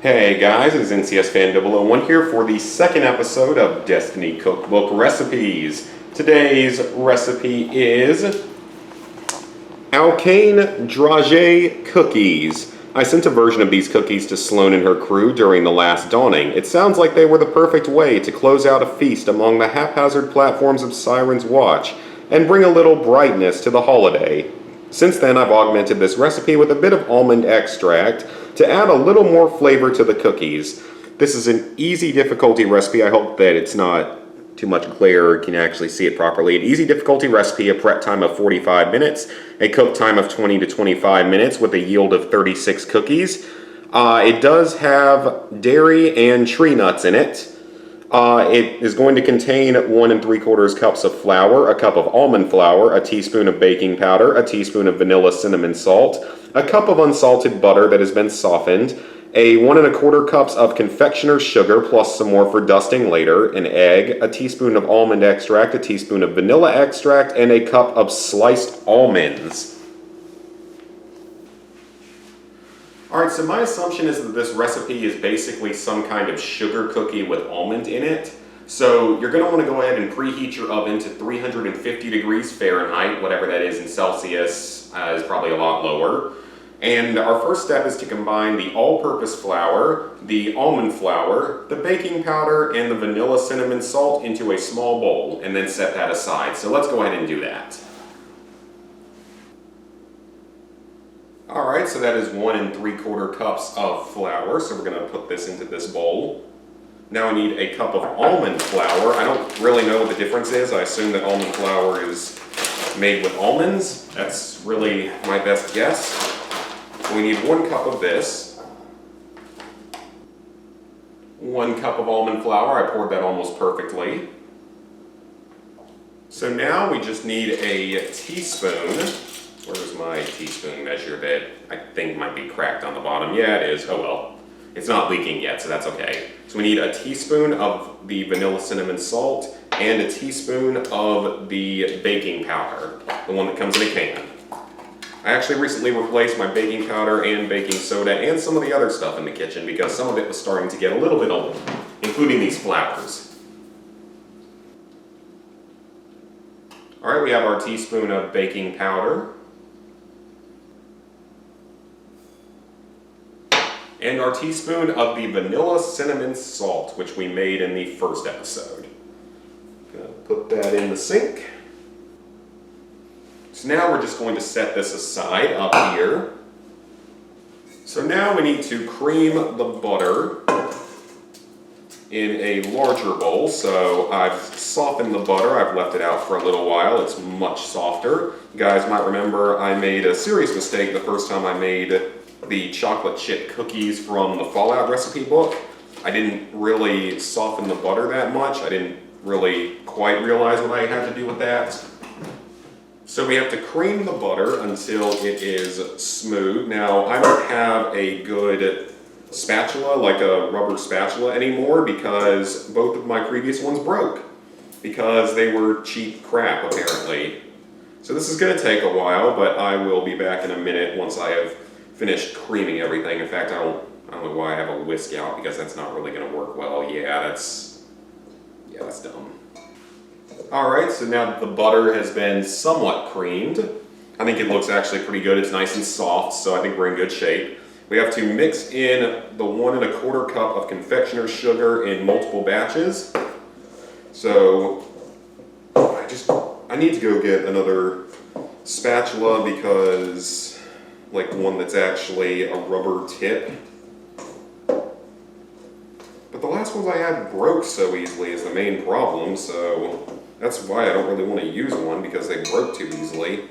Hey guys, it's NCS Fan 001 here for the second episode of Destiny Cookbook Recipes. Today's recipe is Alkane Dragee Cookies. I sent a version of these cookies to Sloan and her crew during the last dawning. It sounds like they were the perfect way to close out a feast among the haphazard platforms of Siren's Watch and bring a little brightness to the holiday. Since then, I've augmented this recipe with a bit of almond extract to add a little more flavor to the cookies. This is an easy difficulty recipe. I hope that it's not too much glare or you can actually see it properly. An easy difficulty recipe, a prep time of 45 minutes, a cook time of 20 to 25 minutes with a yield of 36 cookies. It does have dairy and tree nuts in it. It is going to contain 1 3/4 cups of flour, a cup of almond flour, a teaspoon of baking powder, a teaspoon of vanilla cinnamon salt, a cup of unsalted butter that has been softened, a 1 1/4 cups of confectioner's sugar plus some more for dusting later, an egg, a teaspoon of almond extract, a teaspoon of vanilla extract, and a cup of sliced almonds. Alright, so my assumption is that this recipe is basically some kind of sugar cookie with almond in it. So you're going to want to go ahead and preheat your oven to 350 degrees Fahrenheit, whatever that is in Celsius is probably a lot lower. And our first step is to combine the all-purpose flour, the almond flour, the baking powder, and the vanilla cinnamon salt into a small bowl, and then set that aside. So let's go ahead and do that. Alright, so that is 1 3/4 cups of flour, so we're going to put this into this bowl. Now I need a cup of almond flour. I don't really know what the difference is. I assume that almond flour is made with almonds. That's really my best guess. So we need 1 cup of this. 1 cup of almond flour. I poured that almost perfectly. So now we just need a teaspoon. Where's my teaspoon measure that I think might be cracked on the bottom? Yeah, it is. Oh well. It's not leaking yet, so that's okay. So we need a teaspoon of the vanilla cinnamon salt and a teaspoon of the baking powder, the one that comes in a can. I actually recently replaced my baking powder and baking soda and some of the other stuff in the kitchen because some of it was starting to get a little bit old, including these flours. Alright, we have our teaspoon of baking powder. And our teaspoon of the vanilla cinnamon salt, which we made in the first episode. Gonna put that in the sink. So now we're just going to set this aside up here. So now we need to cream the butter in a larger bowl. So I've softened the butter, I've left it out for a little while, it's much softer. You guys might remember I made a serious mistake the first time I made the chocolate chip cookies from the Fallout recipe book. I didn't really soften the butter that much. I didn't really quite realize what I had to do with that. So we have to cream the butter until it is smooth. Now, I don't have a good spatula, like a rubber spatula anymore, because both of my previous ones broke. Because they were cheap crap, apparently. So this is going to take a while, but I will be back in a minute once I have finished creaming everything. In fact, I don't know why I have a whisk out, because that's not really going to work well. Yeah, that's dumb. Alright, so now that the butter has been somewhat creamed, I think it looks actually pretty good. It's nice and soft, so I think we're in good shape. We have to mix in the 1 1/4 cup of confectioner's sugar in multiple batches. So I need to go get another spatula, because like one that's actually a rubber tip. But the last ones I had broke so easily is the main problem, so that's why I don't really want to use one, because they broke too easily.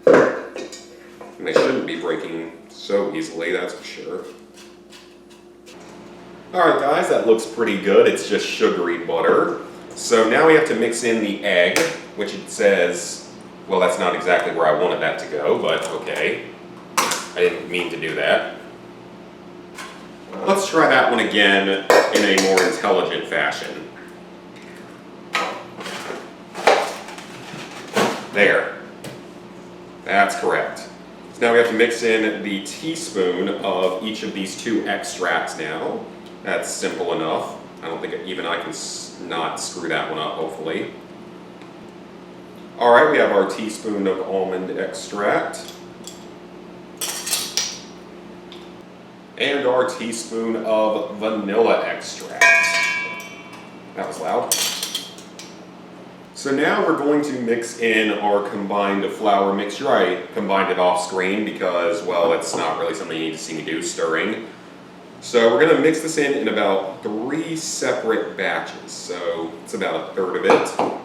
And they shouldn't be breaking so easily, that's for sure. Alright guys, that looks pretty good. It's just sugary butter. So now we have to mix in the egg, which it says, well, that's not exactly where I wanted that to go, but okay. I didn't mean to do that. Let's try that one again in a more intelligent fashion. There. That's correct. So now we have to mix in the teaspoon of each of these two extracts now. That's simple enough. I don't think even I can not screw that one up, hopefully. All right, we have our teaspoon of almond extract. And our teaspoon of vanilla extract. That was loud. So now we're going to mix in our combined flour mixture. I combined it off screen because, well, it's not really something you need to see me do, stirring. So we're going to mix this in about 3 separate batches. So it's about a third of it.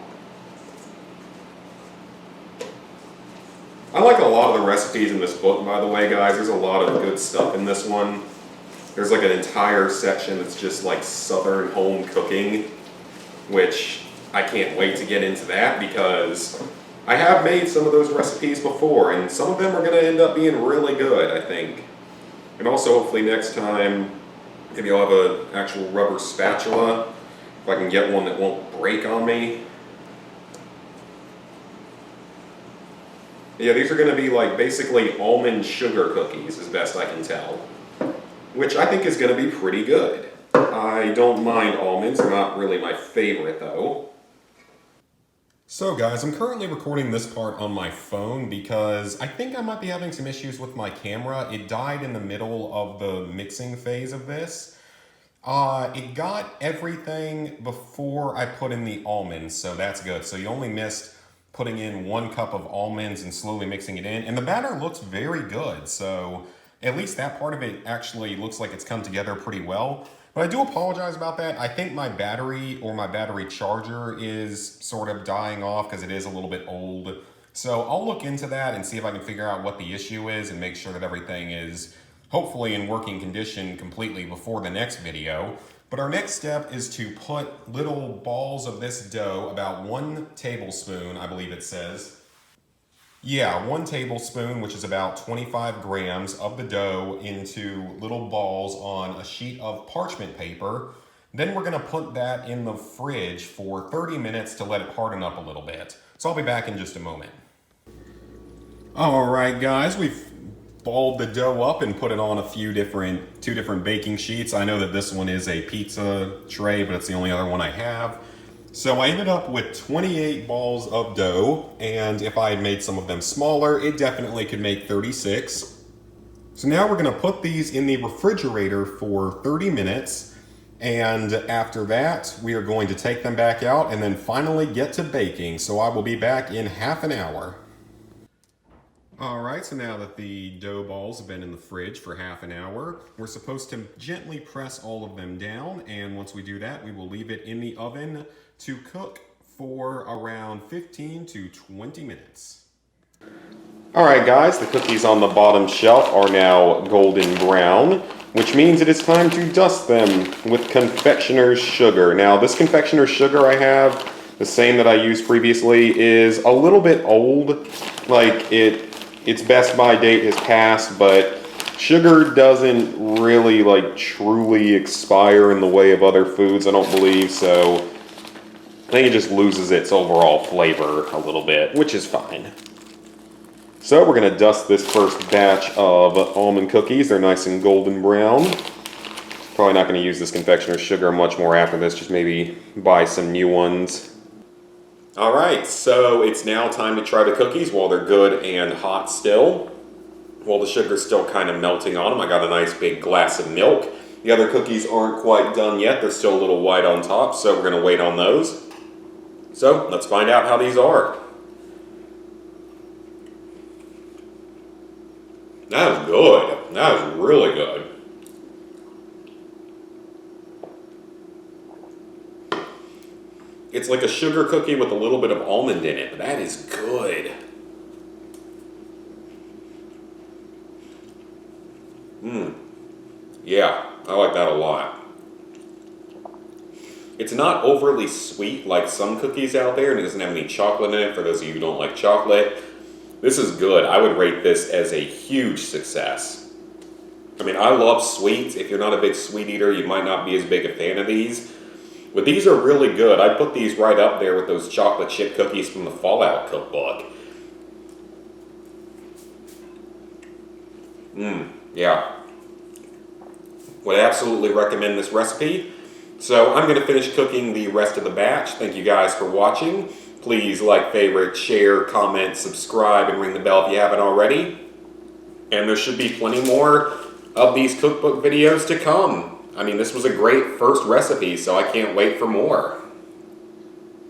I like a lot of the recipes in this book, by the way, guys. There's a lot of good stuff in this one. There's like an entire section that's just like Southern home cooking, which I can't wait to get into that because I have made some of those recipes before, and some of them are going to end up being really good, I think. And also, hopefully next time, maybe I'll have an actual rubber spatula, if I can get one that won't break on me. Yeah, these are going to be like basically almond sugar cookies, as best I can tell, which I think is going to be pretty good. I don't mind almonds, they're not really my favorite though. So guys, I'm currently recording this part on my phone because I think I might be having some issues with my camera. It died in the middle of the mixing phase of this. It got everything before I put in the almonds, so that's good. So you only missed putting in 1 cup of almonds and slowly mixing it in. And the batter looks very good, so at least that part of it actually looks like it's come together pretty well. But I do apologize about that. I think my battery or my battery charger is sort of dying off because it is a little bit old. So I'll look into that and see if I can figure out what the issue is and make sure that everything is hopefully in working condition completely before the next video. But our next step is to put little balls of this dough, about 1 tablespoon, I believe it says. Yeah, 1 tablespoon, which is about 25 grams of the dough, into little balls on a sheet of parchment paper. Then we're gonna put that in the fridge for 30 minutes to let it harden up a little bit. So I'll be back in just a moment. All right, guys, we've balled the dough up and put it on two different baking sheets. I know that this one is a pizza tray, but it's the only other one I have. So I ended up with 28 balls of dough, and if I had made some of them smaller, it definitely could make 36. So now we're gonna put these in the refrigerator for 30 minutes, and after that, we are going to take them back out and then finally get to baking. So I will be back in half an hour. All right, so now that the dough balls have been in the fridge for half an hour, we're supposed to gently press all of them down, and once we do that, we will leave it in the oven to cook for around 15 to 20 minutes. All right, guys, the cookies on the bottom shelf are now golden brown, which means it is time to dust them with confectioner's sugar. Now, this confectioner's sugar I have, the same that I used previously, is a little bit old. Like, its best by date has passed, but sugar doesn't really like truly expire in the way of other foods, I don't believe, so I think it just loses its overall flavor a little bit, which is fine. So we're going to dust this first batch of almond cookies. They're nice and golden brown. Probably not going to use this confectioner's sugar much more after this, just maybe buy some new ones. Alright, so it's now time to try the cookies while they're good and hot still. While the sugar's still kind of melting on them, I got a nice big glass of milk. The other cookies aren't quite done yet, they're still a little white on top, so we're going to wait on those. So, let's find out how these are. That is good. That is really good. It's like a sugar cookie with a little bit of almond in it, but that is good. Yeah, I like that a lot. It's not overly sweet like some cookies out there, and it doesn't have any chocolate in it for those of you who don't like chocolate. This is good. I would rate this as a huge success. I mean, I love sweets. If you're not a big sweet eater, you might not be as big a fan of these. But these are really good. I'd put these right up there with those chocolate chip cookies from the Fallout cookbook. Yeah. Would absolutely recommend this recipe. So I'm going to finish cooking the rest of the batch. Thank you guys for watching. Please like, favorite, share, comment, subscribe, and ring the bell if you haven't already. And there should be plenty more of these cookbook videos to come. I mean, this was a great first recipe, so I can't wait for more.